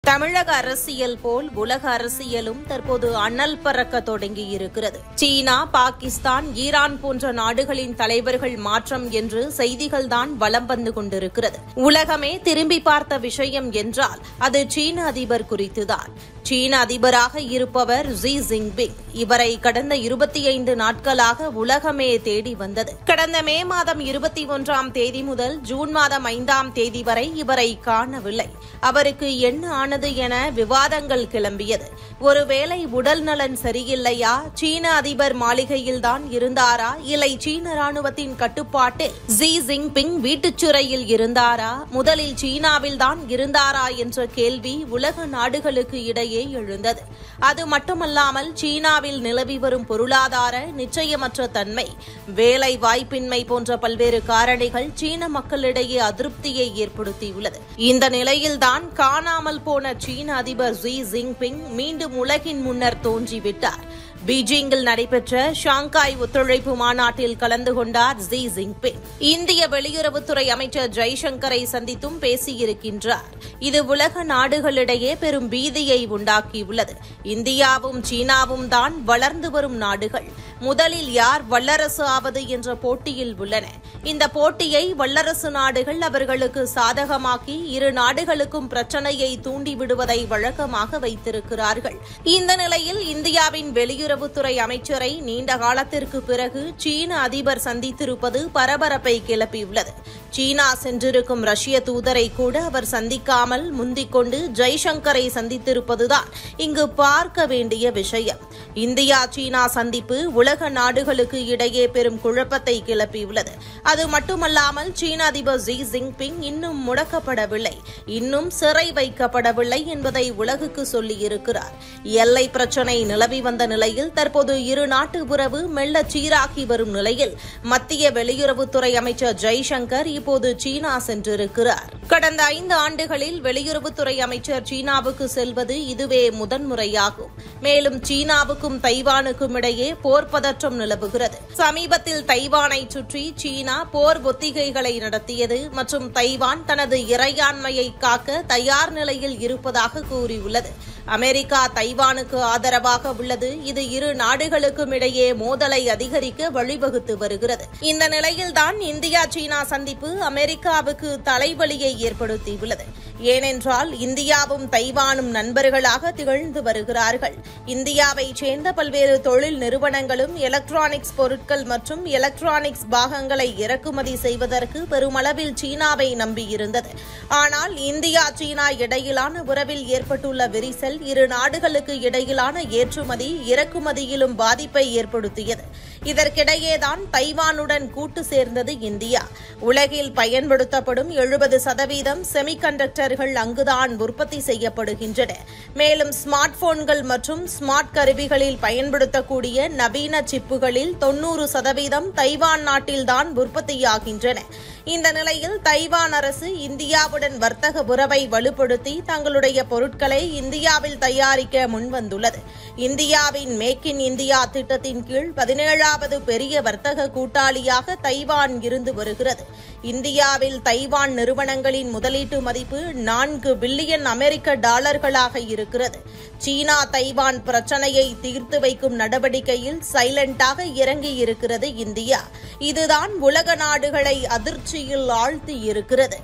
தமிழக அரசியல் போல் உலக அரசியலும் தற்போது அனல் பறக்க தொடங்கியிருக்கிறது. சீனா, பாகிஸ்தான், ஈரான் போன்ற நாடுகளின் தலைவர்கள் மாற்றம் என்று செய்திகள்தான் வலம் வந்து கொண்டிருக்கிறது. உலகமே திரும்பி பார்த்த விஷயம் என்றால் அது சீன அதிபர் குறித்துதான். சீன அதிபராக இருப்பவர் ஜி ஜின்பிங். இவரை கடந்த 25 நாட்களாக உலகமே தேடி வந்தது. கடந்த மே மாதம் 21ஆம் தேதி முதல் ஜூன் மாதம் 5ஆம் தேதி வரை இவரை காணவில்லை. அவருக்கு என்ன ஆனது என விவாதங்கள் கிளம்பியது. ஒருவேளை உடல் நலன் சரியில்லையா, சீன அதிபர் மாளிகையில்தான் இருந்தாரா, இல்லை சீன ராணுவத்தின் கட்டுப்பாட்டில் ஜி ஜின்பிங் வீட்டுச் சிறையில் இருந்தாரா, முதலில் சீனாவில்தான் இருந்தாரா என்ற கேள்வி உலக நாடுகளுக்கு இடையே எழுந்தது. அது மட்டுமல்லாமல் சீனாவில் நிலவி வரும் பொருளாதார நிச்சயமற்ற தன்மை, வேலை வாய்ப்பின்மை போன்ற பல்வேறு காரணிகள் சீன மக்களிடையே அதிருப்தியை ஏற்படுத்தியுள்ளது. இந்த நிலையில்தான் காணாமல் போன சீன அதிபர் ஜி ஜின்பிங் மீண்டும் உலகின் முன்னர் தோன்றிவிட்டார். பீஜிங்கில் நடைபெற்ற ஷாங்காய் ஒத்துழைப்பு மாநாட்டில் கலந்து கொண்டார் ஜி ஜின்பிங். இந்திய வெளியுறவுத்துறை அமைச்சர் ஜெய்சங்கரை சந்தித்தும் பேசியிருக்கின்றார். இது உலக நாடுகளிடையே பெரும் பீதியை உண்டாக்கியுள்ளது. இந்தியாவும் சீனாவும் தான் வளர்ந்து வரும் நாடுகள். முதலில் யார் வல்லரசு ஆவது என்ற போட்டியில் உள்ளன. இந்த போட்டியை வல்லரசு நாடுகள் அவர்களுக்கு சாதகமாக்கி இரு நாடுகளுக்கும் பிரச்சனையை தூண்டிவிடுவதை வழக்கமாக வைத்திருக்கிறார்கள். இந்த நிலையில் இந்தியாவின் வெளியுறவுத்துறை அமைச்சரை நீண்ட காலத்திற்கு பிறகு சீன அதிபர் சந்தித்திருப்பது பரபரப்பை கிளப்பியுள்ளது. சீனா சென்றிருக்கும் ரஷ்ய தூதரை கூட அவர் சந்திக்காமல் முந்திக் கொண்டு ஜெய்சங்கரை சந்தித்திருப்பதுதான் இங்கு பார்க்க வேண்டிய விஷயம். இந்தியா சீனா சந்திப்பு உலக நாடுகளுக்கு இடையே பெரும் குழப்பத்தை கிளப்பியுள்ளது. அது மட்டுமல்லாமல் சீன அதிபர் ஜி ஜின்பிங் இன்னும் முடக்கப்படவில்லை, இன்னும் சிறை வைக்கப்படவில்லை என்பதை உலகுக்கு சொல்லியிருக்கிறார். எல்லை பிரச்சினை நிலவி வந்த நிலையில் தற்போது இரு நாட்டு உறவு மெல்ல சீராகி வரும் நிலையில் மத்திய வெளியுறவுத்துறை அமைச்சர் ஜெய்சங்கர் இப்போது சீனா சென்றிருக்கிறார். கடந்த 5 ஆண்டுகளில் வெளியுறவுத்துறை அமைச்சர் சீனாவுக்கு செல்வது இதுவே முதன்முறையாகும். மேலும் சீனாவுக்கும் தைவானுக்கும் இடையே போர் பதற்றம் நிலவுகிறது. சமீபத்தில் தைவானை சுற்றி சீனா போர் ஒத்திகைகளை நடத்தியது மற்றும் தைவான் தனது இறையாண்மையை காக்க தயார் நிலையில் இருப்பதாக கூறியுள்ளது. அமெரிக்கா தைவானுக்கு ஆதரவாக உள்ளது. இது இரு நாடுகளுக்கும் இடையே மோதலை அதிகரிக்க வழிவகுத்து வருகிறது. இந்த நிலையில்தான் இந்தியா சீனா சந்திப்பு அமெரிக்காவுக்கு தலைவலியை ஏற்படுத்தியுள்ளது. ஏனென்றால் இந்தியாவும் தைவானும் நண்பர்களாக திகழ்ந்து வருகிறார்கள். இந்தியாவைச் சேர்ந்த பல்வேறு தொழில் நிறுவனங்களும் எலக்ட்ரானிக்ஸ் பொருட்கள் மற்றும் எலக்ட்ரானிக்ஸ் பாகங்களை இறக்குமதி செய்வதற்கு பெருமளவில் சீனாவை நம்பியிருந்தது. ஆனால் இந்தியா சீனா இடையிலான உறவில் ஏற்பட்டுள்ள விரிசல் இரு நாடுகளுக்கு இடையிலான ஏற்றுமதி இறக்குமதியிலும் பாதிப்பை ஏற்படுத்தியது. இதற்கிடையேதான் தைவானுடன் கூட்டு சேர்ந்தது இந்தியா. உலகில் பயன்படுத்தப்படும் 70% செமிகண்டக்டர்கள் அங்குதான் உற்பத்தி செய்யப்படுகின்றன. மேலும் ஸ்மார்ட் போன்கள் மற்றும் ஸ்மார்ட் கருவிகளில் பயன்படுத்தக்கூடிய நவீன சிப்புகளில் 90% தைவான் நாட்டில்தான் உற்பத்தியாகின்றன. இந்த நிலையில் தைவான் அரசு இந்தியாவுடன் வர்த்தக உறவை வலுப்படுத்தி தங்களுடைய பொருட்களை இந்தியாவில் தயாரிக்க முன்வந்துள்ளது. இந்தியாவின் மேக் இன் இந்தியா திட்டத்தின் கீழ் 17வது பெரிய வர்த்தக கூட்டாளியாக தைவான் இருந்து வருகிறது. இந்தியாவில் தைவான் நிறுவனங்களின் முதலீட்டு மதிப்பு 4 பில்லியன் அமெரிக்க டாலர்களாக இருக்கிறது. சீனா தைவான் பிரச்சனையை தீர்த்து வைக்கும் நடவடிக்கையில் சைலண்டாக இறங்கி இருக்கிறது இந்தியா. இதுதான் உலக நாடுகளை அதிர்ச்சியில் ஆழ்த்தி இருக்கிறது.